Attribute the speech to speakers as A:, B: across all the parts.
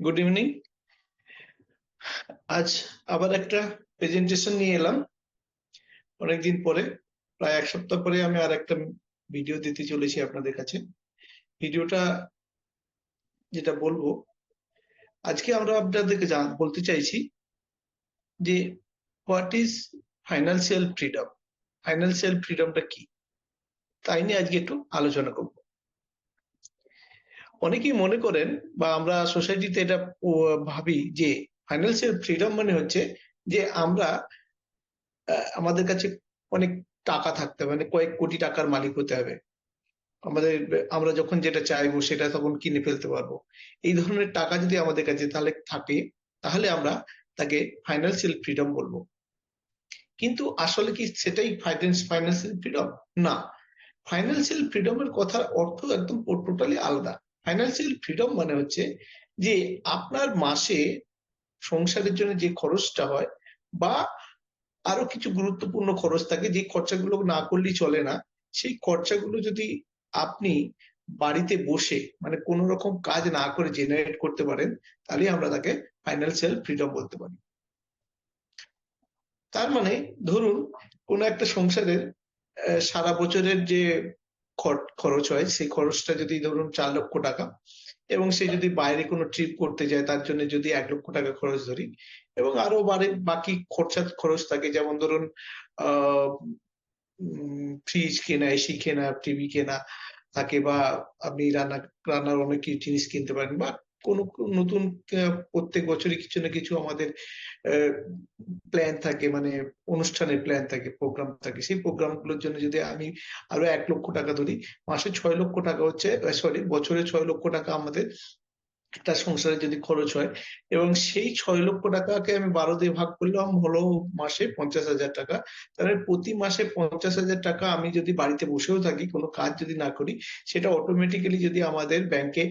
A: Good evening. আজ আবার একটা প্রেজেন্টেশন নিয়ে এলাম অনেকদিন পরে। প্রায় এক সপ্তাহ পরে আমি আর একটা ভিডিও দিতে চলেছি আপনাদের কাছে। ভিডিওটা যেটা বলবো আজকে আমরা আপনাদেরকে বলতে চাইছি যে what is financial freedom. Financial ফ্রিডমটা কি, তাই নিয়ে আজকে একটু আলোচনা করব। অনেকেই মনে করেন বা আমরা সোসাইটিতে এটা ভাবি যে ফাইন্যান্সিয়াল ফ্রিডম মানে হচ্ছে যে আমরা আমাদের কাছে অনেক টাকা থাকতে হবে, মানে কয়েক কোটি টাকার মালিক হতে হবে। আমাদের আমরা যখন যেটা চাইবো সেটা তখন কিনে ফেলতে পারবো। এই ধরনের টাকা যদি আমাদের কাছে তাহলে থাকে, তাহলে আমরা তাকে ফাইন্যান্সিয়াল ফ্রিডম বলবো। কিন্তু আসলে কি সেটাই ফাইন্যান্সিয়াল ফ্রিডম? না। ফাইন্যান্সিয়াল ফ্রিডমের কথার অর্থ একদম টোটালি আলাদা। ফাইন্যান্সিয়াল ফ্রিডম মানে হচ্ছে যে আপনার মাসে সংসারের জন্য যে খরচটা হয় বা আরো কিছু গুরুত্বপূর্ণ খরচ থাকে, যে খরচাগুলো না করলেই চলে না, সেই খরচাগুলো যদি আপনি বাড়িতে বসে মানে কোনো রকম কাজ না করে জেনারেট করতে পারেন, তাহলে আমরা তাকে ফাইন্যান্সিয়াল ফ্রিডম বলতে পারি। তার মানে ধরুন কোনো একটা সংসারের সারা বছরের যে খরচ হয়, সেই খরচটা যদি ধরুন 4 লক্ষ টাকা, এবং সে যদি বাইরে কোনো ট্রিপ করতে যায় তার জন্য যদি 1 লক্ষ টাকা খরচ ধরি, এবং আরো বাকি খরচ থাকে, যেমন ধরুন আহ ফ্রিজ কেনা, এসি কেনা, টিভি কেনা থাকে, বা আপনি রান্নার অনেক কিছু জিনিস কিনতে পারেন, বা কোনো নতুন প্রত্যেক বছরই কিছু না কিছু আমাদের প্ল্যান থাকে, মানে অনুষ্ঠানের প্ল্যান থাকে, প্রোগ্রাম থাকে। সেই প্রোগ্রাম গুলোর জন্য যদি আমি আরো 1 লক্ষ টাকা ধরি, মাসে 6 লক্ষ টাকা হচ্ছে, সরি বছরে 6 লক্ষ টাকা আমাদের একটা সংসারে যদি খরচ হয়, এবং সেই 6 লক্ষ টাকাকে আমি 12 দিয়ে ভাগ করলাম, হলো মাসে 50,000 টাকা। তাহলে প্রতি মাসে 50,000 টাকা আমি যদি বাড়িতে বসেও থাকি, কোনো কাজ যদি না করি, সেটা অটোমেটিক্যালি যদি আমাদের ব্যাংকে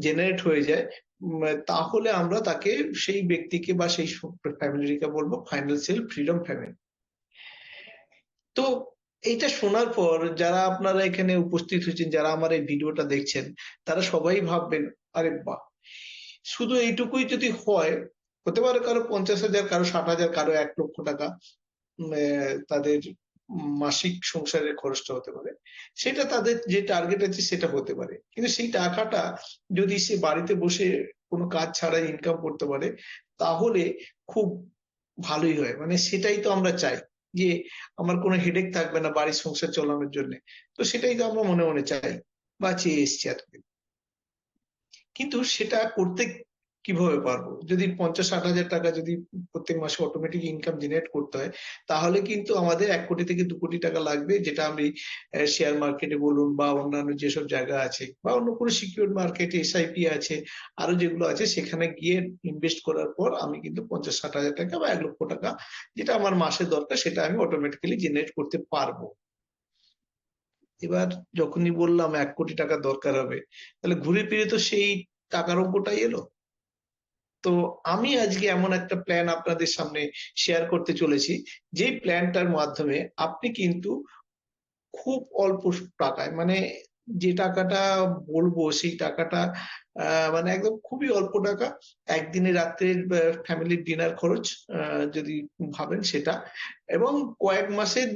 A: জেনারেট হয়ে যায়, তাহলে আমরা তাকে, সেই ব্যক্তিকে বা সেই ফ্যামিলিকে বলবো ফাইন্যান্সিয়াল ফ্রিডম ফ্যামিলি। তো এইটা শোনার পর যারা আপনারা এখানে উপস্থিত হয়েছেন, যারা আমার এই ভিডিওটা দেখছেন, তারা সবাই ভাববেন, আরে বাহ, শুধু এইটুকুই যদি হয়, হতে পারে কারো 50,000, কারো 60,000, কারো 1 লক্ষ টাকা তাদের মাসিক সংসারের খরচটা হতে পারে, সেটা তাদের যে টার্গেট আছে সেটা হতে পারে। কিন্তু সেই টাকাটা যদি সে বাড়িতে বসে কোনো কাজ ছাড়াই ইনকাম করতে পারে, তাহলে খুব ভালোই হয়। মানে সেটাই তো আমরা চাই, যে আমার কোনো হেডেক থাকবে না বাড়ির সংসার চালানোর জন্য। তো সেটাই তো আমরা মনে মনে চাই বা চেয়ে এসছি এতদিন। কিন্তু সেটা করতে কিভাবে পারবো? যদি 50-60 হাজার টাকা যদি প্রত্যেক মাসে অটোমেটিক ইনকাম জেনারেট করতে হয়, তাহলে কিন্তু আমাদের 1 কোটি থেকে 2 কোটি টাকা লাগবে, যেটা আমি শেয়ার মার্কেটে বলুন বা অন্যান্য যেসব জায়গা আছে, বা অন্য কোনো সিকিউর মার্কেটে এসআইপি আছে, আরো যেগুলো আছে, সেখানে গিয়ে ইনভেস্ট করার পর আমি কিন্তু 50-60 হাজার টাকা বা 1 লক্ষ টাকা, যেটা আমার মাসে দরকার, সেটা আমি অটোমেটিক্যালি জেনারেট করতে পারবো। এবার যখনই বললাম 1 কোটি টাকা দরকার হবে, তাহলে ঘুরে ফিরে তো সেই টাকার অঙ্কটাই এলো। তো আমি আজকে এমন একটা প্ল্যান আপনাদের সামনে শেয়ার করতে চলেছি, যে প্ল্যানটার মাধ্যমে আপনি কিন্তু খুব অল্প টাকায়, মানে যে টাকাটা বলবো সেই টাকাটা মানে একদম খুবই অল্প টাকা, একদিনে রাত্রের ফ্যামিলির ডিনার খরচ যদি ভাবেন সেটা, এবং কয়েক মাসের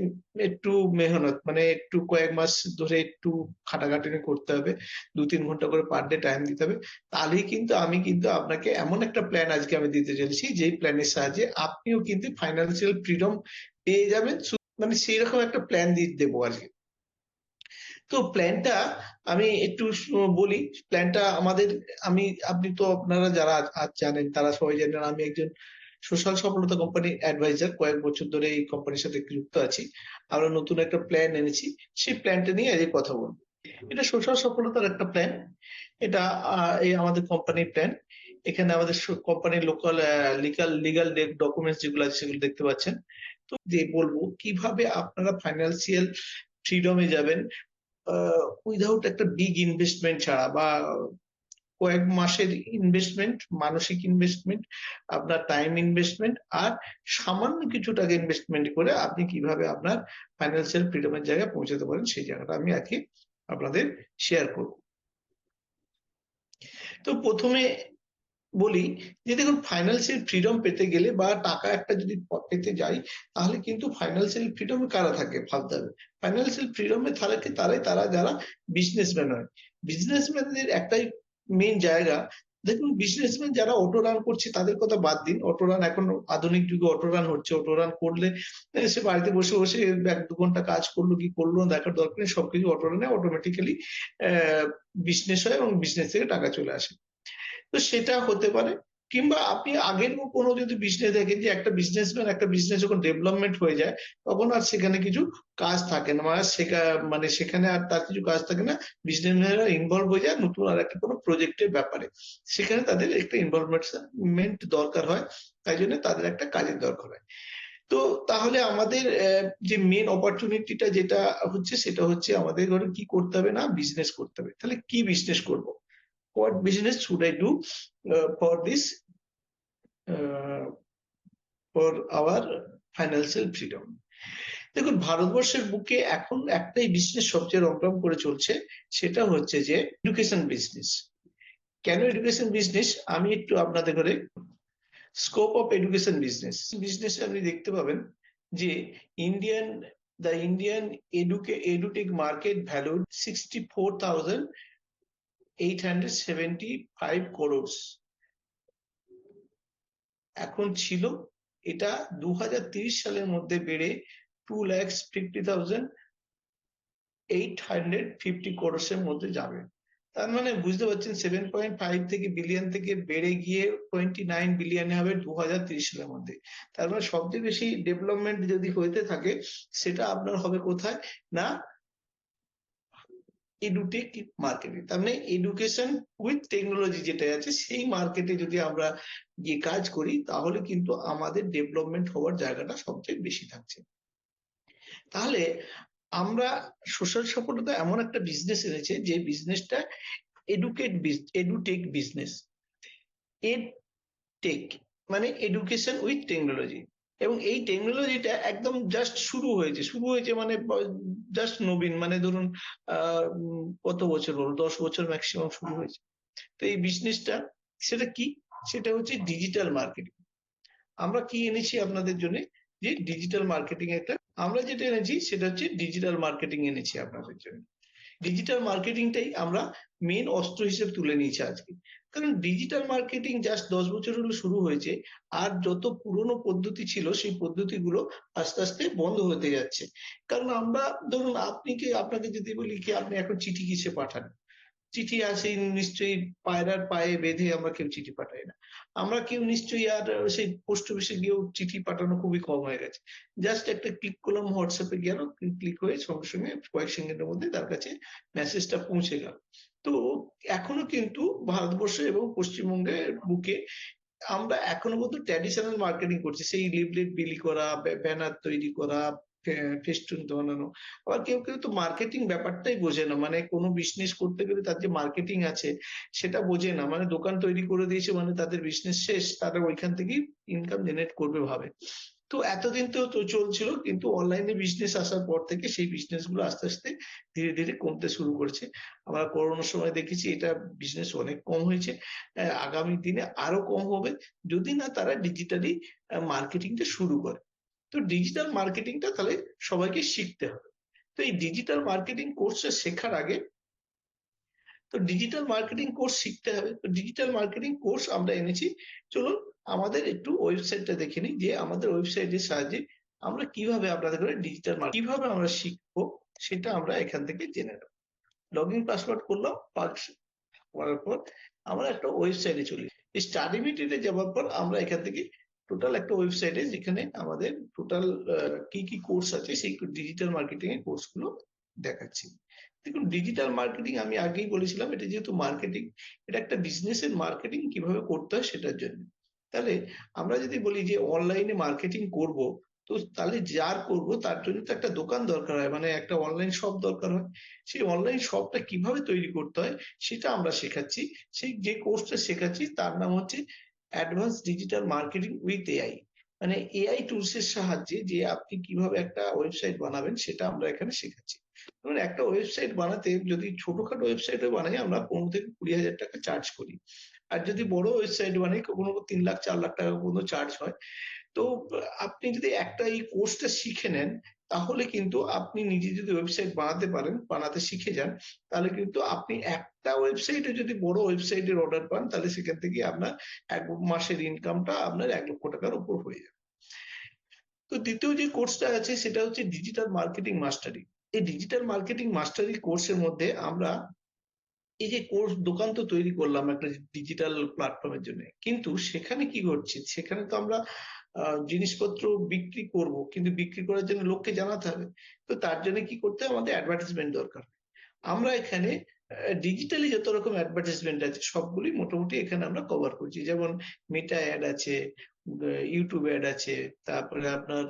A: একটু মেহনত, মানে একটু কয়েক মাস ধরে একটু খাটাখাটনি করতে হবে, 2-3 ঘন্টা করে পার ডে টাইম দিতে হবে। তাহলেই কিন্তু আমি কিন্তু আপনাকে এমন একটা প্ল্যান আজকে আমি দিতে চলেছি, যেই প্ল্যানের সাহায্যে আপনিও কিন্তু ফাইন্যান্সিয়াল ফ্রিডম পেয়ে যাবেন। মানে সেই রকম একটা প্ল্যান দিয়ে দেবো আজকে। তো প্ল্যানটা আমি একটু বলি। প্ল্যানটা আমাদের, আমি, আপনি তো, আপনারা যারা আজ জানেন তারা সবাই জানেন আমি একজন সোশ্যাল সফলতা কোম্পানির অ্যাডভাইজার, কয়েক বছর ধরে এই কোম্পানির সাথে যুক্ত আছি। আমরা নতুন একটা প্ল্যান এনেছি, সেই প্ল্যানটা নিয়ে আজকে কথা বলবো। এটা সোশ্যাল সফলতার একটা প্ল্যান। এটা এই আমাদের কোম্পানির প্ল্যান। এখানে আমাদের কোম্পানির লোকাল লিগাল লিগাল ডকুমেন্টস যেগুলো আছে সেগুলো দেখতে পাচ্ছেন। তো যে বলবো কিভাবে আপনারা ফাইন্যান্সিয়াল ফ্রিডমে যাবেন উইদাউট একটা বিগ ইনভেস্টমেন্ট ছাড়া, বা কয়েক মাসের ইনভেস্টমেন্ট, মানসিক ইনভেস্টমেন্ট, আপনার টাইম ইনভেস্টমেন্ট, আর সামান্য কিছু টাকা ইনভেস্টমেন্ট করে আপনি কিভাবে আপনার ফাইন্যান্সিয়াল ফ্রিডমের জায়গায় পৌঁছাতে পারেন, সেই জায়গাটা আমি আজকে আপনাদের শেয়ার করব। তো প্রথমে বলি যে দেখুন, ফাইন্যান্সিয়াল ফ্রিডম পেতে গেলে বা টাকা একটা যদি পেতে যাই, তাহলে কিন্তু ফাইন্যান্সিয়াল ফ্রিডম কারা থাকে ভাবতে হবে। ফাইন্যান্সিয়াল ফ্রিডমে থাকে তারা যারা বিজনেসম্যান হয়। বিজনেসম্যানদের একটাই মেন জায়গা, দেখুন বিজনেসম্যান যারা অটো রান করছে তাদের কথা বাদ দিন, অটো রান এখন আধুনিক যুগে অটো রান হচ্ছে, অটো রান করলে সে বাড়িতে বসে বসে 1-2 ঘন্টা কাজ করলো কি করলো না দেখার দরকার নেই, সবকিছু অটো রানে অটোমেটিক্যালি বিজনেস হয় এবং বিজনেস থেকে টাকা চলে আসে। তো সেটা হতে পারে, কিংবা আপনি আগের কোনো যদি বিজনেস দেখেন যে একটা বিজনেসম্যান একটা বিজনেস যখন ডেভেলপমেন্ট হয়ে যায়, তখন আর সেখানে কিছু কাজ থাকে না, মানে সেখানে আর তার কিছু কাজ থাকে না, বিজনেসম্যানরা ইনভলভ হয়ে যায় নতুন আর একটা কোনো প্রজেক্টের ব্যাপারে, সেখানে তাদের একটা ইনভলভমেন্ট দরকার হয়, তাই জন্য তাদের একটা কাজের দরকার হয়। তো তাহলে আমাদের যে মেন অপরচুনিটিটা যেটা হচ্ছে সেটা হচ্ছে আমাদের ধরুন কি করতে হবে, না বিজনেস করতে হবে। তাহলে কি বিজনেস করব? What business should I do for this, uh, for our financial freedom? দেখুন, ভারতবর্ষের বুকে এখন একটাই বিজনেস সবচেয়ে রমরম করে চলছে, সেটা হচ্ছে যে এডুকেশন বিজনেস। কেন এডুকেশন বিজনেস, আমি একটু আপনাদের করে স্কোপ অফ এডুকেশন বিজনেস বিজনেসে আপনি দেখতে পাবেন যে Indian Indian edtech market value 64,875 crores এখন ছিল। এটা 2030 সালের মধ্যে বেড়ে 2,50,850 crores এর মধ্যে যাবে। তার মানে বুঝতে পারছেন 7.5 থেকে বিলিয়ন থেকে বেড়ে গিয়ে 29 বিলিয়নে হবে 2030 সালের মধ্যে। তার মানে সবচেয়ে বেশি ডেভেলপমেন্ট যদি হইতে থাকে, সেটা আপনার হবে কোথায়, না এডুটেক মার্কেটে। তার মানে এডুকেশন উইথ টেকনোলজি যেটা আছে সেই মার্কেটে যদি আমরা গিয়ে কাজ করি, তাহলে কিন্তু আমাদের ডেভেলপমেন্ট হওয়ার জায়গাটা সবচেয়ে বেশি থাকছে। তাহলে আমরা সোশ্যাল সফলতা এমন একটা বিজনেস এনেছে যে বিজনেসটা এডুটেক বিজনেস। এডটেক মানে এডুকেশন উইথ টেকনোলজি, এবং এই টেকনোলজিটা একদম জাস্ট শুরু হয়েছে মানে জাস্ট নবীন, মানে ধরুন কত বছর হলো, 10 বছর ম্যাক্সিমাম শুরু হয়েছে। তো এই বিজনেসটা সেটা কি, সেটা হচ্ছে ডিজিটাল মার্কেটিং। আমরা কি এনেছি আপনাদের জন্য, যে ডিজিটাল মার্কেটিং একটা আমরা যেটা এনেছি সেটা হচ্ছে ডিজিটাল মার্কেটিং এনেছি আপনাদের জন্য। ডিজিটাল মার্কেটিংটাই আমরা মেন অস্ত্র হিসেবে তুলে নিয়েছি আজকে। কারণ ডিজিটাল মার্কেটিং জাস্ট 10 বছর হলো শুরু হয়েছে, আর যত পুরনো পদ্ধতি ছিল সেই পদ্ধতিগুলো আস্তে আস্তে বন্ধ হতে যাচ্ছে। কারণ আমরা ধরুন আপনাকে যদি বলি কি আপনি এখন চিঠি কিসে পাঠান, চিঠি আসে নিশ্চয়ই পায়রার পায়ে বেঁধে আমরা কেউ চিঠি পাঠাই না। আমরা কেউ নিশ্চয়ই আর সেই পোস্ট অফিসে গিয়েও চিঠি পাঠানো খুবই কম হয়ে গেছে। জাস্ট একটা ক্লিক করলাম, হোয়াটসঅ্যাপে গেল, ক্লিক হয়ে সঙ্গে সঙ্গে কয়েক সেকেন্ডের মধ্যে তার কাছে মেসেজটা পৌঁছে গেল। তো এখনো কিন্তু ভারতবর্ষে এবং পশ্চিমবঙ্গের বুকে আমরা এখনো পর্যন্ত ট্র্যাডিশনাল মার্কেটিং করছি, সেই লিফলেট বিলি করা, ব্যানার তৈরি করা, ফেস্টুন বানানো। আবার কেউ কেউ তো মার্কেটিং ব্যাপারটাই বোঝে না, মানে কোনো বিজনেস করতে গেলে তার যে মার্কেটিং আছে সেটা বোঝে না, মানে দোকান তৈরি করে দিয়েছে মানে তাদের বিজনেস শেষ, তারা ওইখান থেকেই ইনকাম জেনারেট করবে ভাবে। তো এতদিন তো চলছিল, কিন্তু অনলাইনে বিজনেস আসার পর থেকে সেই বিজনেস গুলো আস্তে আস্তে ধীরে ধীরে কমতে শুরু করেছে। আমরা করোনার সময় দেখেছি এটা বিজনেস অনেক কম হয়েছে, আগামী দিনে আরো কম হবে যদি না তারা ডিজিটালি মার্কেটিংটা শুরু করে। তো ডিজিটাল মার্কেটিংটা তাহলে সবাইকে শিখতে হবে। তো এই ডিজিটাল মার্কেটিং কোর্সটা শেখার আগে তো ডিজিটাল মার্কেটিং কোর্স শিখতে হবে। তো ডিজিটাল মার্কেটিং কোর্স আমরা এনেছি। চলুন আমাদের একটু ওয়েবসাইটটা দেখে নিই, যে আমাদের ওয়েবসাইটের সাহায্যে আমরা কিভাবে আপনাদের করে ডিজিটাল কিভাবে আমরা শিখবো, সেটা আমরা এখান থেকে জেনে নেব। লগ ইন পাসওয়ার্ড করলাম, করার পর আমরা একটা ওয়েবসাইটে চলি। স্টাডি মিটিংয়ে যাওয়ার পর আমরা এখান থেকে টোটাল একটা ওয়েবসাইটে, যেখানে আমাদের টোটাল কি কি কোর্স আছে সেই ডিজিটাল মার্কেটিং এর কোর্স গুলো দেখাচ্ছি। দেখুন, ডিজিটাল মার্কেটিং আমি আগেই বলেছিলাম, এটা যেহেতু মার্কেটিং, এটা একটা বিজনেসের মার্কেটিং কিভাবে করতে হয় সেটার জন্য। তাহলে আমরা যদি বলি যে অনলাইনে মার্কেটিং করব, তো তাহলে যার করব তার জন্য তো একটা দোকান দরকার হয়, মানে একটা অনলাইন শপ দরকার হয়। সেই অনলাইন শপটা কিভাবে তৈরি করতে হয় সেটা আমরা শেখাচ্ছি। সেই যে কোর্সটা শেখাচ্ছি তার নাম হচ্ছে advance digital marketing with AI. মানে এআই টুলস এর সাহায্যে যে আপনি কিভাবে একটা ওয়েবসাইট বানাবেন সেটা আমরা এখানে শেখাচ্ছি। ধরুন একটা ওয়েবসাইট বানাতে যদি ছোটখাটো ওয়েবসাইটও বানাই, আমরা 15 থেকে 20 হাজার টাকা চার্জ করি। আর যদি বড় ওয়েবসাইট বানাই কোনো 3 লাখ 4 লাখ টাকা পর্যন্ত চার্জ হয়। তো আপনি যদি একটা এই কোর্সটা শিখে নেন, তাহলে কিন্তু আপনি নিজে যদি ওয়েবসাইট বানাতে পারেন, বানাতে শিখে যান, তাহলে কিন্তু আপনি একটা ওয়েবসাইটে যদি বড় ওয়েবসাইটের অর্ডার পান, তাহলে সেখান থেকে আপনার ১ মাসের ইনকামটা আপনার ১,০০,০০০ টাকার উপর হয়ে যাবে। তো দ্বিতীয় যে কোর্সটা আছে সেটা হচ্ছে ডিজিটাল মার্কেটিং মাস্টারি। এই ডিজিটাল মার্কেটিং মাস্টারি কোর্সের মধ্যে আমরা এই যে কোর্স দোকান তো তৈরি করলাম একটা ডিজিটাল প্ল্যাটফর্মের জন্য, কিন্তু সেখানে কি ঘটছে, সেখানে তো আমরা জিনিসপত্র বিক্রি করব, কিন্তু বিক্রি করার জন্য লোককে জানাতে হবে। তো তার জন্য কি করতে হবে, আমাদের অ্যাডভার্টাইজমেন্ট দরকার। আমরা এখানে ডিজিটালি যত রকম অ্যাডভার্টাইজমেন্ট আছে সবগুলি মোটামুটি এখানে আমরা কভার করছি। যেমন মেটা অ্যাড আছে, ইউটিউব অ্যাড আছে, তারপরে আপনার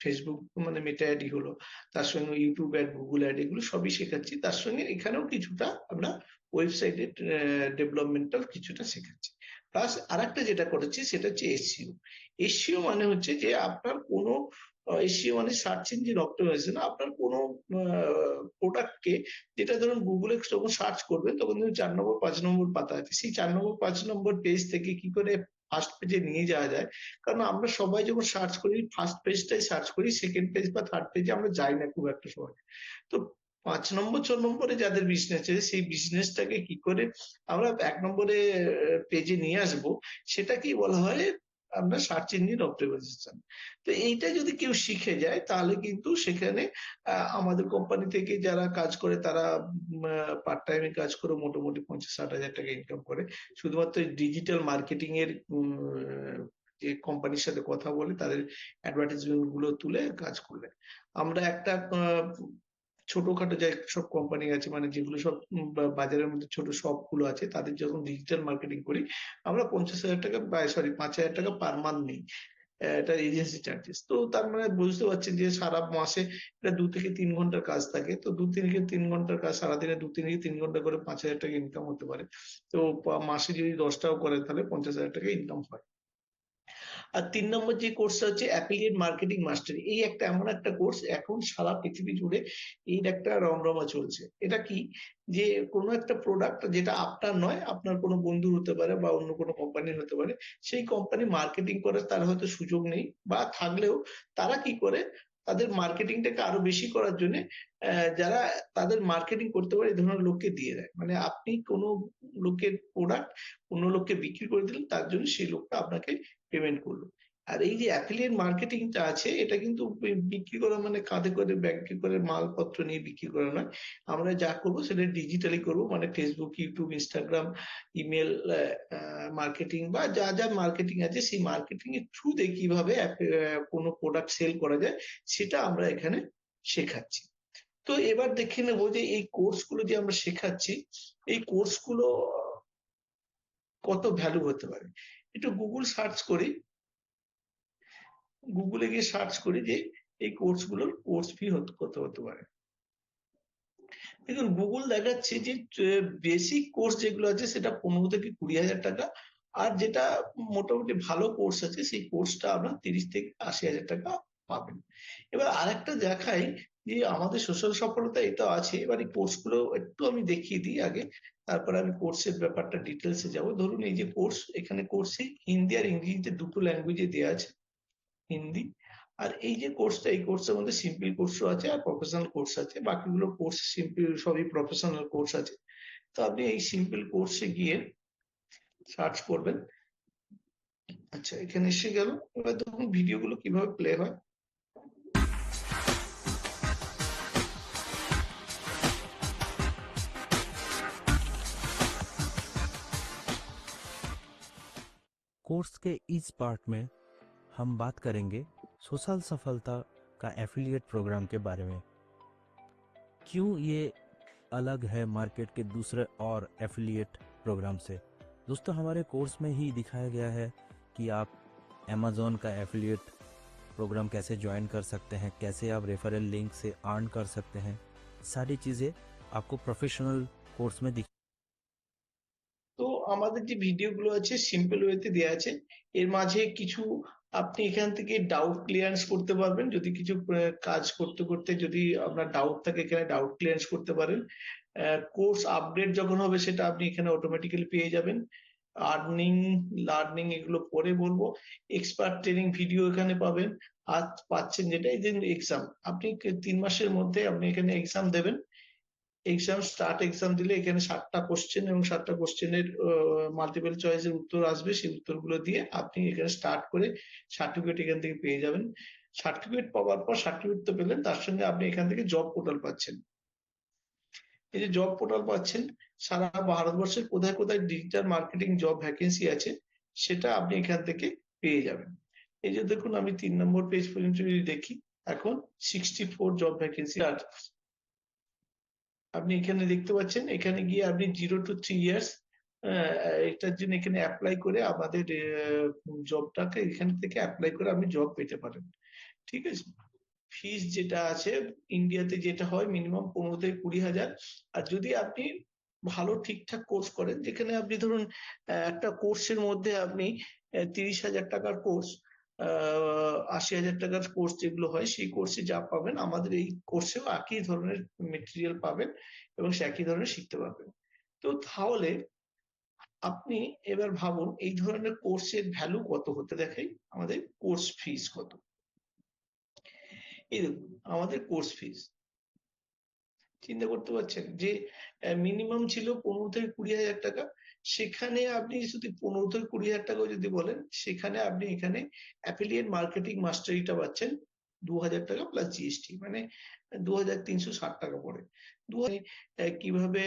A: ফেসবুক মানে মেটা অ্যাডই হলো, তার সঙ্গে ইউটিউব অ্যাড, গুগল অ্যাড, এগুলো সবই শেখাচ্ছি। তার সঙ্গে এখানেও কিছুটা আমরা ওয়েবসাইটের ডেভেলপমেন্টাল কিছুটা শেখাচ্ছি। প্লাস আরেকটা যেটা করেছি সেটা হচ্ছে এসইও। এসইও মানে হচ্ছে যে আপনার কোনো এসইও মানে সার্চ ইঞ্জিন অপটিমাইজেশন। আপনার কোনো প্রোডাক্টকে, যেটা ধরুন গুগলে যখন সার্চ করবেন তখন ধরুন 4 নম্বর 5 নম্বর পাতা আছে, সেই 4 নম্বর 5 নম্বর পেজ থেকে কি করে ফার্স্ট পেজে নিয়ে যাওয়া যায়। কারণ আমরা সবাই যখন সার্চ করি ফার্স্ট পেজটাই সার্চ করি, সেকেন্ড পেজ বা থার্ড পেজে আমরা যাই না খুব একটা সময়। তো 5 নম্বর 6 নম্বরে যাদের বিজনেস আছে সেই বিজনেসটাকে কি করে আমরা 1 নম্বরে পেজে নিয়ে আসবো, সেটাকেই বলা হয় আমরা সার্চ ইঞ্জিন অপটিমাইজেশন। তো এইটা যদি কেউ শিখে যায় তাহলে কিন্তু সেখানে আমাদের কোম্পানি থেকে যারা কাজ করে তারা পার্ট টাইমে কাজ করে মোটামুটি ৫০-৬০ হাজার টাকা ইনকাম করে, শুধুমাত্র ডিজিটাল মার্কেটিং এর যে কোম্পানির সাথে কথা বলে তাদের অ্যাডভার্টাইজমেন্ট গুলো তুলে কাজ করলে। আমরা একটা ছোটখাটো যে সব কোম্পানি আছে, মানে যেগুলো সব বাজারের মধ্যে ছোট শপ গুলো আছে, তাদের যখন ডিজিটাল মার্কেটিং করি আমরা ৫০,০০০ টাকা, সরি ৫,০০০ টাকা পার মান্থ নিই। এটা এজেন্সি চার্জেস। তো তার মানে বুঝতে পারছেন যে সারা মাসে এটা ২ থেকে ৩ ঘন্টার কাজ থাকে। তো ২ থেকে ৩ ঘন্টার কাজ সারাদিনে ২ থেকে ৩ ঘন্টা করে ৫,০০০ টাকা ইনকাম হতে পারে। তো মাসে যদি ১০ টাও করেন তাহলে ৫০,০০০ টাকা ইনকাম হয়। আর ৩ নম্বর যে কোর্সটা হচ্ছে অ্যাফিলিয়েট মার্কেটিং মাস্টারি। এই একটা এমন একটা কোর্স, এখন সারা পৃথিবী জুড়ে এর একটা রমরমা চলছে। এটা কি, যে কোনো একটা প্রোডাক্ট যেটা আপনার নয়, আপনার কোনো বন্ধুর হতে পারে বা অন্য কোনো কোম্পানির হতে পারে, সেই কোম্পানি মার্কেটিং করার তার হয়তো সুযোগ নেই, বা থাকলেও তারা কি করে তাদের মার্কেটিংটাকে আরো বেশি করার জন্য যারা তাদের মার্কেটিং করতে পারে এই ধরনের লোককে দিয়ে দেয়। মানে আপনি কোনো লোকের প্রোডাক্ট অন্য লোককে বিক্রি করে দিলেন, তার জন্য সেই লোকটা আপনাকে পেমেন্ট করলো। আর এই যে অ্যাফিলিয়েট মার্কেটিংটা আছে, এটা কিন্তু বিক্রি করা মানে কাঁধে করে ব্যাগে করে মালপত্র নিয়ে বিক্রি করা নয়। আমরা যা করবো সেটা ডিজিটালি করবো, মানে Facebook, YouTube, Instagram, email marketing বা যা যা মার্কেটিং আছে সেই মার্কেটিং এর থ্রুতে কিভাবে কোনো প্রোডাক্ট সেল করা যায় সেটা আমরা এখানে শেখাচ্ছি। তো এবার দেখে নেবো যে এই কোর্স গুলো যে আমরা শেখাচ্ছি, এই কোর্স গুলো কত ভ্যালু হতে পারে। একটু গুগল সার্চ করি, গুগলে গিয়ে সার্চ করি যে এই কোর্স গুলোর কোর্স ফি কত হতে পারে। দেখুন গুগল দেখাচ্ছে যে বেসিক কোর্স যেগুলো আছে সেটা ১৫ থেকে ২০,০০০ টাকা, আর যেটা মোটামুটি ভালো কোর্স আছে সেই কোর্সটা আপনার ৩০ থেকে ৮০,০০০ টাকা পাবেন। এবার আরেকটা দেখাই যে আমাদের সোশ্যাল সফলতা এটা আছে। এবার এই কোর্স গুলো একটু আমি দেখিয়ে দিই আগে, তারপরে আমি কোর্সের ব্যাপারটা ডিটেলসে যাবো। ধরুন এই যে কোর্স, এখানে কোর্সে হিন্দি আর ইংরেজিতে দুটো ল্যাঙ্গুয়েজে দেওয়া আছে, হিন্দি। আর এই যে কোর্সটা, এই কোর্সের মধ্যে সিম্পল কোর্সও আছে আর প্রফেশনাল কোর্স আছে। বাকিগুলো কোর্স সিম্পল, সবই প্রফেশনাল কোর্স আছে। তো আপনি এই সিম্পল কোর্সে গিয়ে সার্চ করবেন। আচ্ছা, এখানে এসে গেল। এবার দেখুন ভিডিওগুলো কিভাবে প্লে হয়।
B: कोर्स के इस पार्ट में हम बात करेंगे सोशल सफलता का एफिलिएट प्रोग्राम के बारे में। क्यों ये अलग है मार्केट के दूसरे और एफिलिएट प्रोग्राम से। दोस्तों हमारे कोर्स में ही दिखाया गया है कि आप अमेज़न का एफिलिएट प्रोग्राम कैसे ज्वाइन कर सकते हैं, कैसे आप रेफरल लिंक से अर्न कर सकते हैं, सारी चीज़ें आपको प्रोफेशनल कोर्स में दिख।
A: তো আমাদের যে ভিডিওগুলো আছে সিম্পল ওয়েতে দেওয়া আছে, এর মাঝে কিছু আপনি এখান থেকে ডাউট ক্লিয়ারেন্স করতে পারবেন। যদি কিছু কাজ করতে করতে যদি আপনার ডাউট থাকে এখানে ডাউট ক্লিয়ারেন্স করতে পারেন। কোর্স আপডেট যখন হবে সেটা আপনি এখানে অটোমেটিক্যালি পেয়ে যাবেন। আর্নিং, লার্নিং এগুলো পরে বলবো। এক্সপার্ট ট্রেনিং ভিডিও এখানে পাবেন। আর পাচ্ছেন যেটা এই যে এক্সাম, আপনি 3 মাসের মধ্যে আপনি এখানে এক্সাম দেবেন। এক্সাম দিলে এখানে 7টা কোশ্চেন এবং 7টা কোশ্চেনের মাল্টিপল চয়েসের উত্তর আসবে, সেই উত্তরগুলো দিয়ে আপনি এখানে স্টার্ট করে সার্টিফিকেট এখান থেকে পেয়ে যাবেন। সার্টিফিকেট পাওয়ার পর, সার্টিফিকেট তো পেলেন, তার সঙ্গে আপনি এখান থেকে জব পোর্টাল পাচ্ছেন। এই যে জব পোর্টাল পাচ্ছেন, সারা ভারতবর্ষের কোথায় কোথায় ডিজিটাল মার্কেটিং জব ভ্যাকেন্সি আছে সেটা আপনি এখান থেকে পেয়ে যাবেন। এই যে দেখুন, আমি 3 নম্বর পেজ পর্যন্ত যদি দেখি, এখন 64 জব ভ্যাকেন্সি আর আপনি এখানে দেখতে পাচ্ছেন। এখানে গিয়ে আপনি 0 to 3 ইয়ার্স এটার জন্য এখানে অ্যাপ্লাই করে আমাদের জবটাকে এখান থেকে অ্যাপ্লাই করে আপনি জব পেতে পারেন। ঠিক আছে। ফিস যেটা আছে ইন্ডিয়াতে যেটা হয় মিনিমাম 15 থেকে 20 হাজার। আর যদি আপনি ভালো ঠিকঠাক কোর্স করেন, যেখানে আপনি ধরুন একটা কোর্সের মধ্যে আপনি 30 হাজার টাকার কোর্স, 80 হাজার টাকার কোর্স যেগুলো হয়, সেই কোর্সে যা পাবেন আমাদের এই কোর্সেও একই ধরনের মেটেরিয়াল পাবেন এবং সে একই ধরনের শিখতে পারবেন। তো তাহলে আপনি এবার ভাবুন এই ধরনের কোর্সের ভ্যালু কত হতে দেখাই, আমাদের কোর্স ফিস কত। এই দেখুন আমাদের কোর্স ফিস, চিন্তা করতে পারছেন যে মিনিমাম ছিল 15 থেকে 20 হাজার টাকা। সেখানে আপনি যদি 15 থেকে 20 হাজার টাকা যদি বলেন, সেখানে আপনি এখানে অ্যাফিলিয়েট মার্কেটিং মাস্টারিটা পাচ্ছেন 2000 টাকা প্লাস জিএসটি, মানে 2360 টাকা পড়ে। কিভাবে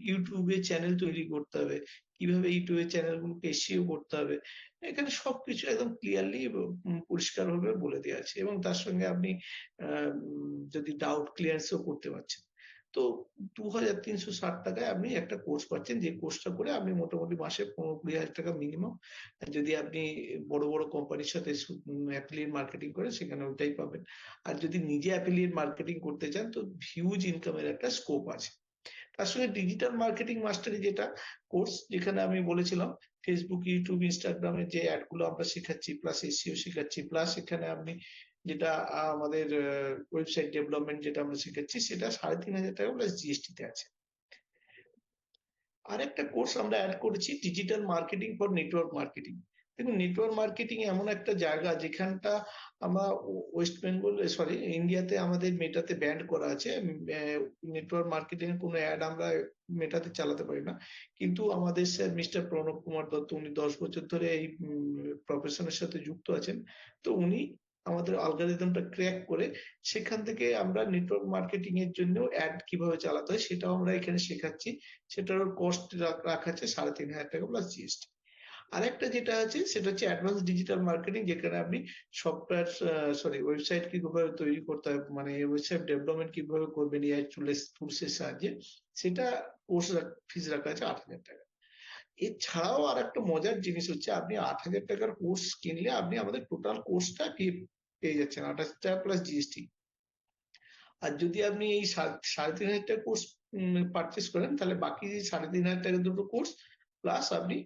A: ইউটিউবে চ্যানেল তৈরি করতে হবে, কিভাবে ইউটিউবে চ্যানেলগুলোকে এসইও করতে হবে, এখানে সবকিছু একদম ক্লিয়ারলি পরিষ্কার ভাবে বলে দেওয়া আছে। এবং তার সঙ্গে আপনি যদি ডাউট ক্লিয়ারেন্সও করতে পারছেন। তো 2360 টাকায় আপনি একটা কোর্স পাচ্ছেন, যে কোর্সটা করে আপনি মোটামুটি মাসে 15-20 হাজার টাকা মিনিমাম। যদি আপনি বড় বড় কোম্পানির সাথে অ্যাফিলিয়েট মার্কেটিং করেন, সেখানে ওটাই পাবেন। আর যদি নিজে অ্যাফিলিয়েট মার্কেটিং করতে চান, তো হিউজ ইনকামের একটা স্কোপ আছে। তার সঙ্গে ডিজিটাল মার্কেটিং মাস্টারি যেটা কোর্স, যেখানে আমি বলেছিলাম ফেসবুক, ইউটিউব, ইনস্টাগ্রামে যে অ্যাড গুলো আমরা শেখাচ্ছি, প্লাস এসইও শেখাচ্ছি, প্লাস এখানে আপনি যেটা আমাদের ওয়েবসাইট ডেভেলপমেন্ট যেটা আমরা শেখাচ্ছি, সেটা 3500 টাকা প্লাস জিএসটি তে আছে। আর একটা কোর্স আমরা অ্যাড করেছি, digital marketing for network marketing. দেখুন, নেটওয়ার্ক মার্কেটিং এমন একটা জায়গা যেখানটা আমরা ওয়েস্ট বেঙ্গল, সরি, ইন্ডিয়াতে আমাদের মেটাতে ব্যান্ড করা আছে। নেটওয়ার্ক মার্কেটিং এর কোনো অ্যাড আমরা মেটাতে চালাতে পারি না। কিন্তু আমাদের স্যার মিস্টার প্রণব কুমার দত্ত, উনি 10 বছর ধরে এই প্রফেশনের সাথে যুক্ত আছেন। তো উনি আমাদের অ্যালগরিদমটা ক্র্যাক করে সেখান থেকে আমরা নেটওয়ার্ক মার্কেটিং এর জন্য অ্যাড কিভাবে চালাতে হয় সেটাও আমরা এখানে শেখাচ্ছি। সেটার কস্ট রাখা আছে 3500 টাকা প্লাস জিএসটি। আরেকটা যেটা আছে সেটা হচ্ছে অ্যাডভান্স ডিজিটাল মার্কেটিং, যেখানে আপনি সফটওয়্যার, সরি, ওয়েবসাইট কিভাবে তৈরি করতে হয়, মানে ওয়েবসাইট ডেভেলপমেন্ট কিভাবে করবেন এআই টুলসের সাহায্যে, সেটা কোর্স ফিস রাখা আছে 8000 টাকা। এছাড়াও আর একটা মজার জিনিস হচ্ছে, আপনি 8000 টাকার কোর্স কিনলে আপনি আমাদের টোটাল কোর্সটা পেয়ে যাচ্ছেন 28 টাকা প্লাস জিএসটি। আর যদি আপনি এই 3500 টাকা কোর্স পারচেস করেন, তাহলে বাকি 3500 টাকা দুটো কোর্স প্লাস আপনি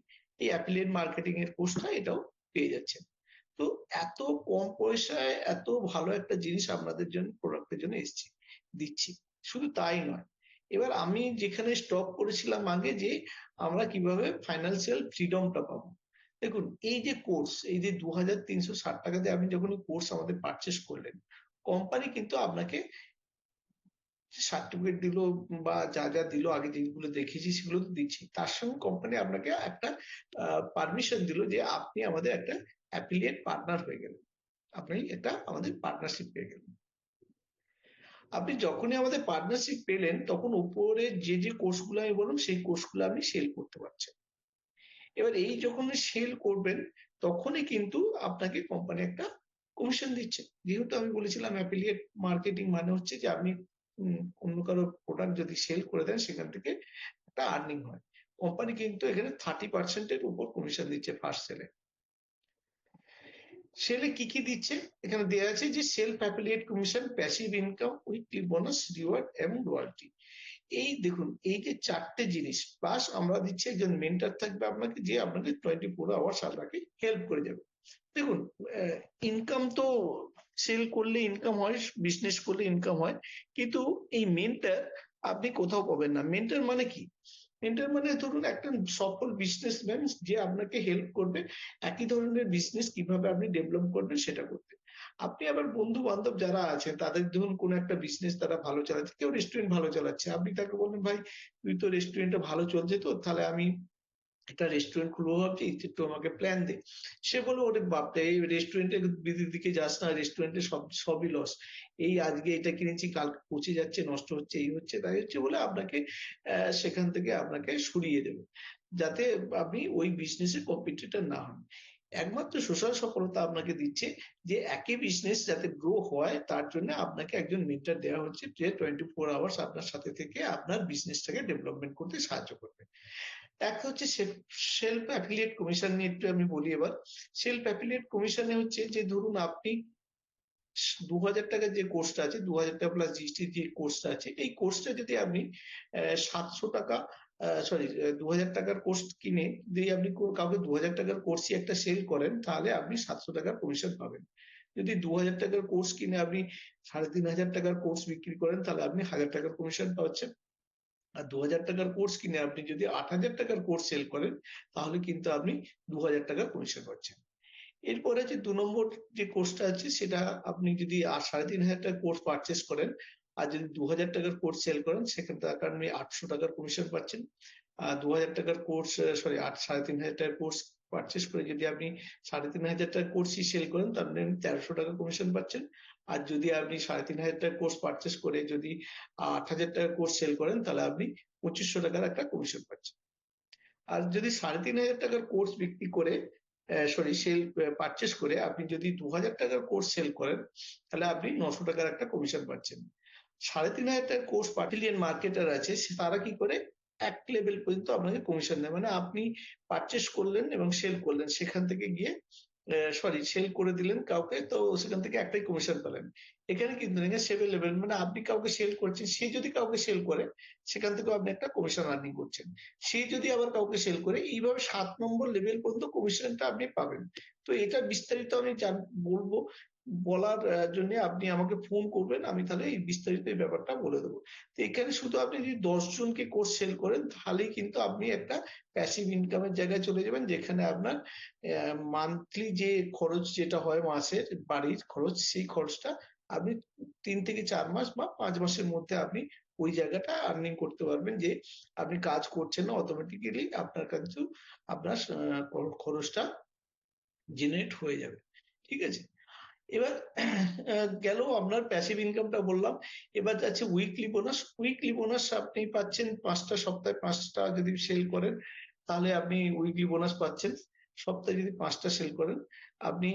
A: এই অ্যাফিলিয়েট মার্কেটিং এর কোর্সটা এটাও পেয়ে যাচ্ছেন। তো এত কম পয়সায় এত ভালো একটা জিনিস আপনাদের জন্য, প্রোডাক্টের জন্য দিচ্ছি। শুধু তাই নয়, এবার আমি যেখানে স্টপ করেছিলাম আগে, যে আমরা কিভাবে ফাইন্যান্সিয়াল ফ্রিডমটা পাবো। দেখুন, এই যে কোর্স, এই যে 2360 টাকাতে আপনি যখন কোর্স আমাদের পারচেস করলেন, কোম্পানি কিন্তু আপনাকে সার্টিফিকেট দিল বা যা যা দিল, আগে যেগুলো দেখেছি সেগুলো তো দিচ্ছি, তার সঙ্গে কোম্পানি আপনাকে একটা পারমিশন দিল যে আপনি আমাদের একটা অ্যাফিলিয়েট পার্টনার হয়ে গেলেন, আপনি এটা আমাদের পার্টনারশিপ পেয়ে গেলেন। আপনি যখনই আমাদের পার্টনারশিপ পেলেন, তখন উপরে যে যে কোর্সগুলো আমি বললাম, সেই কোর্সগুলো আপনি সেল করতে পারছেন। এবার এই যখন সেল করবেন, তখনই কিন্তু আপনাকে কোম্পানি একটা কমিশন দিচ্ছে। যেহেতু আমি বলেছিলাম অ্যাফিলিয়েট মার্কেটিং মানে হচ্ছে যে আপনি অন্য কারো প্রোডাক্ট যদি সেল করে দেন, সেখান থেকে একটা আর্নিং হয়। কোম্পানি কিন্তু এখানে 30% উপর কমিশন দিচ্ছে ফার্স্ট সেলে। সেলে কি কি দিচ্ছে এখানে দেওয়া আছে, যে self affiliate commission, passive income, weekly bonus, reward এবং রয়্যালটি। এই দেখুন, এই যে 4টে জিনিস, প্লাস আমরা দিচ্ছি একজন মেন্টর থাকবে আপনাকে, যে আপনাকে 24 আওয়ার্স আপনাকে হেল্প করে যাবে। দেখুন, ইনকাম তো সেল করলে ইনকাম হয়, বিজনেস করলে ইনকাম হয়, কিন্তু এই মেন্টর আপনি কোথাও পাবেন না। মেন্টর মানে কি? মেন্টর মানে ধরুন একটা সফল বিজনেসম্যান যে আপনাকে হেল্প করবে একই ধরনের বিজনেস কিভাবে আপনি ডেভেলপ করবেন সেটা করতে। আপনি আবার বন্ধু-বান্ধব যারা আছেন তাদের ধরুন কোনো একটা বিজনেস তারা ভালো চালাচ্ছে, কেউ রেস্টুরেন্ট ভালো চালাচ্ছে। আপনি তাকে বললেন, "ভাই তুই তো রেস্টুরেন্টটা ভালো চলছে তো তাহলে আমি একটা রেস্টুরেন্ট খুলবো ভাবছি, একটু আমাকে প্ল্যান দে।" সে বলল, "ওরে বাপরে! এই রেস্টুরেন্টের দিকে যাস না, রেস্টুরেন্টে সবই লস। এই আজকে এটা কিনেছি কালকে পচে যাচ্ছে, নষ্ট হচ্ছে, এই হচ্ছে, তাই হচ্ছে" বলে আপনাকে সেখান থেকে আপনাকে সরিয়ে দেবে। যাতে আপনি ওই বিজনেসে কম্পিটিটর না হন। একমাত্র সোশ্যাল সফলতা আপনাকে দিচ্ছে যে একই বিজনেস যাতে গ্রো হয় তার জন্য আপনাকে একজন মেন্টর দেওয়া হচ্ছে যে 24 আওয়ার্স আপনার সাথে থেকে আপনার বিজনেসটাকে ডেভেলপমেন্ট করতে সাহায্য করবে। একটা হচ্ছে সেলফ অ্যাফিলিয়েট কমিশন নিয়ে একটু আমি বলি এবার। সেলফ অ্যাফিলিয়েট কমিশনে হচ্ছে যে ধরুন আপনি ৳২,০০০ যে কোর্সটা আছে, ৳২,০০০ প্লাস জিএসটি যে কোর্সটা আছে, এই কোর্সটা যদি আপনি ৳৭০০ সরি ৳২,০০০ কোর্স কিনে যদি আপনি কাউকে ৳২,০০০ কোর্সই একটা সেল করেন, তাহলে আপনি ৳৭০০ কমিশন পাবেন। যদি ৳২,০০০ কোর্স কিনে আপনি ৳৩,৫০০ কোর্স বিক্রি করেন, তাহলে আপনি ৳১,০০০ কমিশন পাচ্ছেন। আর ৳২,০০০ কোর্স কিনে আপনি যদি ৳৮,০০০ কোর্স সেল করেন, তাহলে কিন্তু আপনি ৳২,০০০ কমিশন পাচ্ছেন। এরপরে যে ২ নম্বর যে কোর্সটা আছে সেটা আপনি যদি ৳৩,৫০০ কোর্স পারচেজ করেন, আর যদি ৳২,০০০ কোর্স সেল করেন সেখান থেকে আপনি ৳৮০০ কমিশন পাচ্ছেন। ৳২,০০০ কোর্স সরি ৳৩,৫০০ কোর্স পারচেজ করে যদি আপনি ৳৩,৫০০ কোর্সই সেল করেন তাহলে আপনি ৳১৩০০ কমিশন পাচ্ছেন। আর যদি আপনি ৳৩,৫০০ কোর্স পারচেজ করে যদি ৳৮,০০০ কোর্স সেল করেন তাহলে আপনি ৳২৫০০ একটা কমিশন পাচ্ছেন। আর যদি ৳৩,৫০০ কোর্স বিক্রি করে সরি পারচেজ করে আপনি যদি ৳২,০০০ কোর্স সেল করেন, তাহলে আপনি ৳৯০০ একটা কমিশন পাচ্ছেন। ৳৩,৫০০ কোর্স অ্যাফিলিয়েট মার্কেটার আছে তারা কি করে? এক লেভেল পর্যন্ত আপনাকে কমিশন দেয়। মানে আপনি পারচেজ করলেন এবং সেল করলেন। সেখান থেকে গিয়ে সরি সেল করে দিলেন কাউকে তো সেখান থেকে একটাই কমিশন পেলেন। এখানে কিন্তু না 7 লেভেল মানে আপনি কাউকে সেল করছেন, সে যদি কাউকে সেল করে সেখান থেকেও আপনি একটা কমিশন আর্নিং করছেন। সে যদি আবার কাউকে সেল করে এইভাবে ৭ নম্বর লেভেল পর্যন্ত কমিশনটা আপনি পাবেন। তো এটা বিস্তারিত আমি বলবো। বলার জন্য আপনি আমাকে ফোন করবেন। আমি তাহলে এই বিস্তারিত এই ব্যাপারটা বলে দেব। তো এখানে শুধু আপনি যদি ১০ জনকে কোর্স সেল করেন তাহলেই কিন্তু আপনি একটা প্যাসিভ ইনকাম এর জায়গায় চলে যাবেন যেখানে আপনার মান্থলি যে খরচ যেটা হয় মাসের বাড়ির খরচ সেই খরচটা আপনি ৩ থেকে ৪ মাস বা ৫ মাসের মধ্যে আপনি ওই জায়গাটা আর্নিং করতে পারবেন যে আপনি কাজ করছেন না অটোমেটিক্যালি আপনার কিন্তু আপনার খরচটা জেনারেট হয়ে যাবে। ঠিক আছে? এবার গেল আপনার প্যাসিভ ইনকামটা বললাম। এবার যাচ্ছে উইকলি বোনাস। উইকলি বোনাস আপনি পাচ্ছেন ৫ টা সপ্তাহে ৫ টা যদি সেল করেন, তাহলে আপনি উইকলি বোনাস পাচ্ছেন। সপ্তাহে যদি ৫ টা সেল করেন, আপনি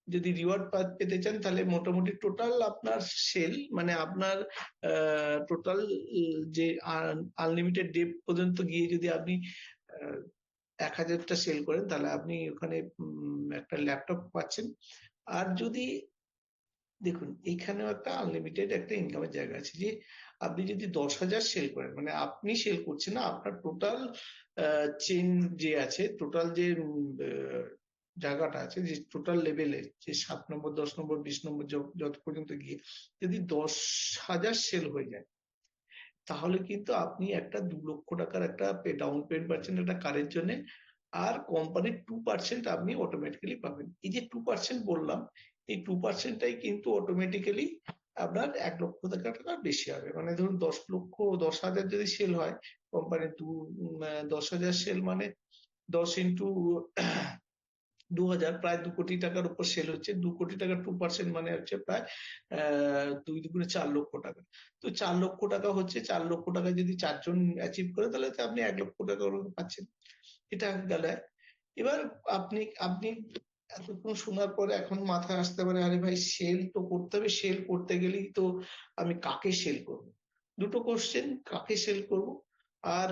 A: যদি রিওয়ার্ড পেতে চান তাহলে মোটামুটি টোটাল আপনার সেল মানে আপনার টোটাল যে আনলিমিটেড ডে পর্যন্ত গিয়ে যদি আপনি আ ১,০০০ টা সেল করেন তাহলে আপনি ওখানে একটা ল্যাপটপ পাচ্ছেন। আর যদি দেখুন এইখানেও একটা আনলিমিটেড একটা ইনকামের জায়গা আছে যে আপনি যদি ১০,০০০ সেল করেন মানে আপনি সেল করছেন না আপনার টোটাল চেইন যে আছে টোটাল যে জায়গাটা আছে যে টোটাল লেভেলে যে ৭ নম্বর ১০ নম্বর ২০ নম্বর যত পর্যন্ত গিয়ে যদি ১০,০০০ সেল হয়ে যায় তাহলে কিন্তু আপনি একটা ৳২,০০,০০০ একটা ডাউন পেমেন্ট পাচ্ছেন একটা কারের জন্যে। আর কোম্পানির 2% আপনি অটোমেটিক্যালি পাবেন। এই যে 2% বললাম, এই 2% টাই কিন্তু অটোমেটিক্যালি আপনার ৳১,০০,০০০ বেশি হবে। মানে ধরুন ১০,০০০ যদি সেল হয়, কোম্পানির ১০,০০০ সেল মানে ১০ ইন্টু ২,০০০ প্রায় ৳২,০০,০০,০০০ উপর সেল হচ্ছে। ৳২,০০,০০,০০০ 2% মানে হচ্ছে প্রায় ২ দুগুণে ৳৪,০০,০০০। তো ৳৪,০০,০০০ হচ্ছে ৳৪,০০,০০০ যদি ৪ জন অ্যাচিভ করে তাহলে তো আপনি ৳১,০০,০০০ পাচ্ছেন। এটা গেল এক। এবার আপনি আপনি এতক্ষণ শোনার পরে এখন মাথায় আসতে পারে আরে ভাই সেল তো করতে হবে। সেল করতে গেলেই তো আমি কাকে সেল করব? দুটো কোয়েশ্চেন কাকে সেল করব? আর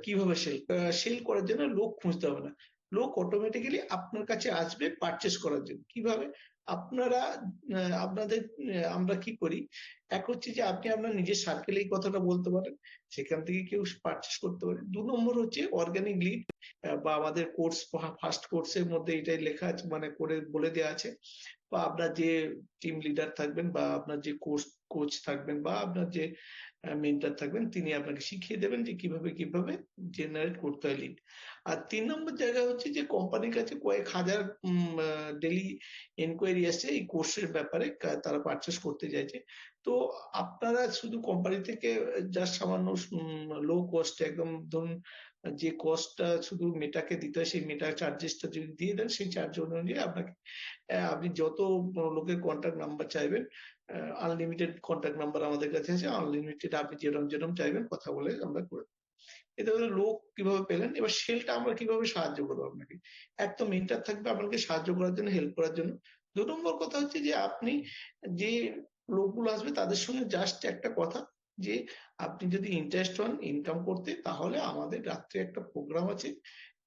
A: কিভাবে সেল? সেল করার জন্য লোক খুঁজতে হবে না। লোক অটোমেটিক্যালি আপনার কাছে আসবে পারচেজ করার জন্য। কিভাবে? আপনারা আপনাদের আমরা কি করি? এক হচ্ছে যে আপনি আপনার নিজের সার্কেলে এই কথাটা বলতে পারেন। সেখান থেকে কেউ পারচেজ করতে পারে। ২ নম্বর হচ্ছে অর্গানিক লিড বা আমাদের কোর্স ফার্স্ট কোর্সের মধ্যে এটাই লেখা আছে মানে করে বলে দেয়া আছে। বা আপনার যে টিম লিডার থাকবেন বা আপনার যে কোচ থাকবেন বা আপনার যে মেন্টর থাকবেন, তিনি আপনাকে শিখিয়ে দেবেন যে কিভাবে কিভাবে জেনারেট করতে হয় লিড। আর ৩ নম্বর জায়গা হচ্ছে যে কোম্পানির কাছে কয়েক হাজার ডেইলি এনকোয়ারি আসছে এই কোর্সের ব্যাপারে, তারা পারচেস করতে চাইছে। তো আপনারা শুধু কোম্পানি থেকে জাস্ট সামান্য লো কস্ট একদম ধরুন যে কস্টটা শুধু মেটাকে দিতে হয় সেই মেটা চার্জেসটা যদি দিয়ে দেন, সেই চার্জ অনুযায়ী আপনাকে আপনি যত লোকের কন্টাক্ট নাম্বার চাইবেন, আনলিমিটেড কন্টাক্ট নাম্বার আমাদের কাছে আছে, আনলিমিটেড আপনি যেরকম যেরকম চাইবেন কথা বলে আমরা করে দেব। এতে করে লোক কিভাবে পেলেন, এবার সেলটা আমরা কিভাবে সাহায্য করবো আপনাকে। এক তো মেন্টর থাকবে আপনাকে সাহায্য করার জন্য, হেল্প করার জন্য। ২ নম্বর কথা হচ্ছে যে আপনি যে লোকগুলো আসবে তাদের সঙ্গে জাস্ট একটা কথা যে আপনি যদি ইন্টারেস্ট হন ইনকাম করতে, তাহলে আমাদের রাত্রে একটা প্রোগ্রাম আছে,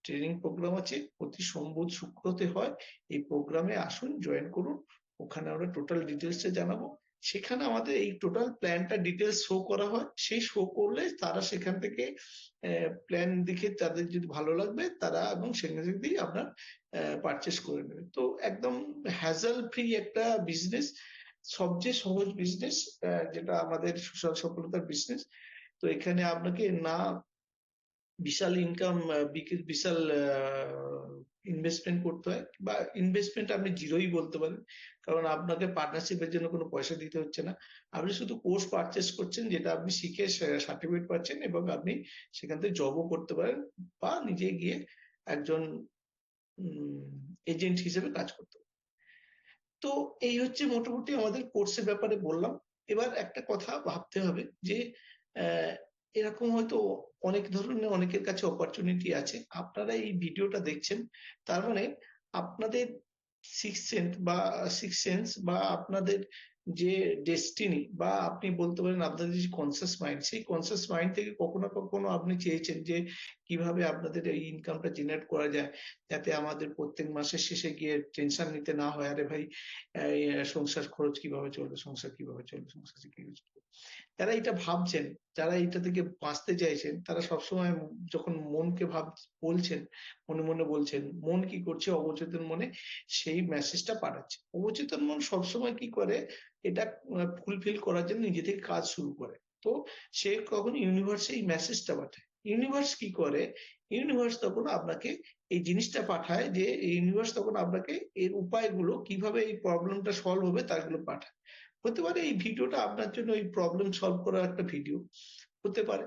A: ট্রেনিং প্রোগ্রাম আছে, প্রতি সোম বুধ শুক্রতে হয়। এই প্রোগ্রামে আসুন, জয়েন করুন। ওখানে আমরা টোটাল ডিটেলসে জানাবো। সেখানে আমাদের এই টোটাল প্ল্যানটা ডিটেলস শো করা হয়। সেই শো করলে তারা সেখান থেকে প্ল্যান দেখে তাদের যদি ভালো লাগবে তারা এবং সেখান থেকেই আপনার পারচেস করে নেবে। তো একদম হ্যাজল ফ্রি একটা বিজনেস, সবচেয়ে সহজ বিজনেস, যেটা আমাদের সোশ্যাল সফলতার বিজনেস। তো এখানে আপনাকে না বিশাল ইনকাম, বিশাল ইনভেস্টমেন্ট করতে হয়, বা ইনভেস্টমেন্ট আপনি জিরোই বলতে পারেন, কারণ আপনাকে পার্টনারশিপের জন্য কোনো পয়সা দিতে হচ্ছে না। আপনি শুধু কোর্স পারচেস করছেন, যেটা আপনি শিখে সার্টিফিকেট পাচ্ছেন, এবং আপনি সেখান থেকে জবও করতে পারেন বা নিজে গিয়ে একজন এজেন্ট হিসেবে কাজ করতে পারেন। তো এই হচ্ছে মোটামুটি আমাদের কোর্সের ব্যাপারে বললাম। এবার একটা কথা ভাবতে হবে যে আহ, এরকম হয়তো অনেক ধরনের অনেকের কাছে অপরচুনিটি আছে। আপনারা এই ভিডিওটা দেখছেন, তার মানে আপনাদের সিক্স সেন্স বা আপনাদের যে ডেস্টিনি, বা আপনি বলতে পারেন আপনাদের যে কনসিয়াস মাইন্ড, সেই কনসিয়াস মাইন্ড থেকে কখনো না কখনো আপনি চেয়েছেন যে কিভাবে আপনাদের এই ইনকামটা জেনারেট করা যায়, যাতে আমাদের প্রত্যেক মাসের শেষে গিয়ে টেনশন নিতে না হয়, আরে ভাই এই সংসার খরচ কিভাবে চলবে, সংসার কিভাবে চলবে, সংসার কিভাবে চলবে। যারা এটা ভাবছেন, যারা এটা থেকে বাঁচতে চাইছেন, তারা সবসময় যখন মনকে বলছেন, মনে মনে বলছেন, মন কি করছে অবচেতন মনে সেই মেসেজটা পাঠাচ্ছে। অবচেতন মন সবসময় কি করে, এটা ফুলফিল করার জন্য নিজে থেকে কাজ শুরু করে। তো সে কখন ইউনিভার্সে এই মেসেজটা পাঠায়। ইউনিভার্স কি করে, ইউনিভার্স তখন আপনাকে এই জিনিসটা পাঠায়, যে ইউনিভার্স তখন আপনাকে এর উপায়গুলো কিভাবে এই প্রবলেমটা সলভ হবে তারগুলো পাঠায়। হতে পারে এই ভিডিওটা আপনার জন্য এই প্রবলেম সলভ করার একটা ভিডিও হতে পারে।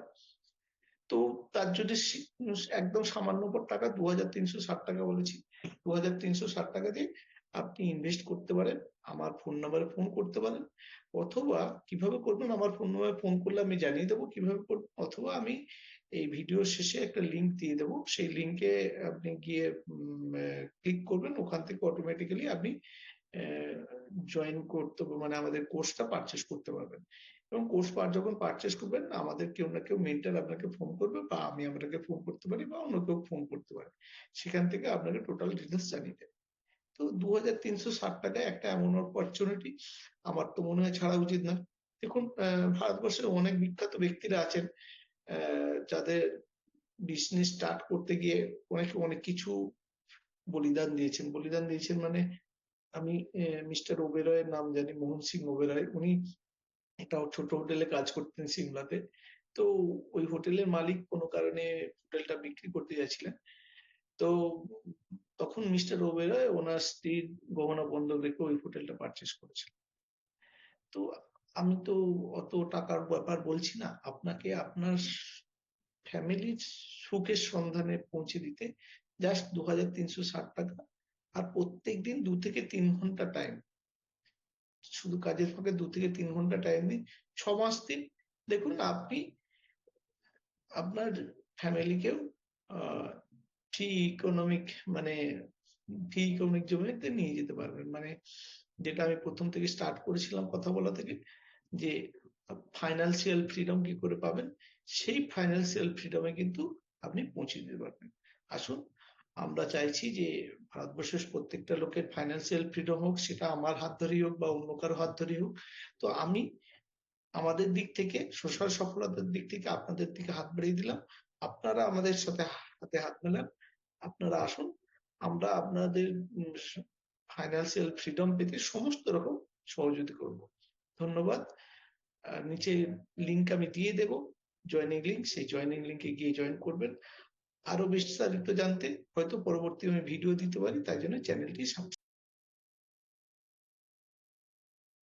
A: তো তার জন্য একদম সামান্য টাকা, ২৩৬০ টাকা বলেছি, ২৩৬০ টাকা দিয়ে আপনি ইনভেস্ট করতে পারেন। আমার ফোন নাম্বারে ফোন করতে পারেন, অথবা কিভাবে করবেন আমার ফোন নাম্বারে ফোন করলে আমি জানিয়ে দেবো কিভাবে করবেন, অথবা আমি এই ভিডিও শেষে একটা লিংক দিয়ে দেবো, সেই লিংকে আপনি গিয়ে ক্লিক করবেন, ওখান থেকে অটোমেটিক্যালি আপনি জয়েন করতে, মানে আমাদের কোর্সটা পারচেস করতে পারবেন। এবং কোর্স যখন পারচেস করবেন, আমাদের কেউ না কেউ মেন্টর আপনাকে ফোন করবে, বা আমি আপনাকে ফোন করতে পারি, বা অন্য কেউ ফোন করতে পারে, সেখান থেকে আপনাকে টোটাল ডিটেলস জানিয়ে দেবে। তো ২৩৬০ টাকায় একটা এমন অপরচুনিটি আমার তো মনে হয় ছাড়া উচিত না। দেখুন ভারতবর্ষের অনেক বিখ্যাত ব্যক্তিরা আছেন, যাদের বিজনেস স্টার্ট করতে গিয়ে অনেকে অনেক কিছু বলিদান দিয়েছেন মানে আমি মিস্টার ওবেরয়ের নাম জানি, মোহন সিং ওবেরয়। উনি একটা ছোট হোটেলে কাজ করতেন সিমলাতে। তো ওই হোটেলের মালিক কোনো কারণে হোটেলটা বিক্রি করতে যাচ্ছিলেন। তো তখন মিস্টার ওবেরয় ওনার স্ত্রীর গহনা বন্ধক রেখে ওই হোটেলটা পারচেস করেছিলেন। তো আমি তো অত টাকার ব্যাপার বলছি না, আপনাকে আপনার ফ্যামিলির সুখের সন্ধানে পৌঁছে দিতে জাস্ট ২৩৬০ টাকা, আর প্রত্যেকদিন ২ থেকে ৩ ঘন্টা টাইম, শুধু কাজের ফাঁকে ২ থেকে ৩ ঘন্টা টাইম দিন, ৬ মাস দিন। দেখুন আপনি আপনার ফ্যামিলিকেও ফ্রি ইকোনমিক, মানে ফ্রি ইকোনমিক জমিতে নিয়ে যেতে পারবেন। মানে যেটা আমি প্রথম থেকে স্টার্ট করেছিলাম কথা বলা থেকে, যে ফাইন্যান্সিয়াল ফ্রিডম কি করে পাবেন, সেই ফাইন্যান্সিয়াল ফ্রিডমে কিন্তু আপনি পৌঁছে দিতে পারবেন। আসুন, আমরা চাইছি যে ভারতবর্ষের প্রত্যেকটা লোকের ফাইন্যান্সিয়াল ফ্রিডম হোক, সেটা আমার হাত ধরেই হোক বা অন্য কারো হাত ধরেই হোক। তো আমি আমাদের দিক থেকে, সোশ্যাল সফলতার দিক থেকে আপনাদের দিকে হাত বাড়িয়ে দিলাম। আপনারা আমাদের সাথে হাতে হাত মেলান, আপনারা আসুন, আমরা আপনাদের ফাইন্যান্সিয়াল ফ্রিডম পেতে সমস্ত রকম সহযোগিতা করব। ধন্যবাদ। নিচে লিংক আমি দিয়ে দেব, জয়েনিং লিংক, সেই জয়েনিং লিংকে গিয়ে জয়েন করবেন। আরো বিস্তারিত জানতে হয়তো পরবর্তী আমি ভিডিও দিতে পারি, তাই জন্য চ্যানেলটি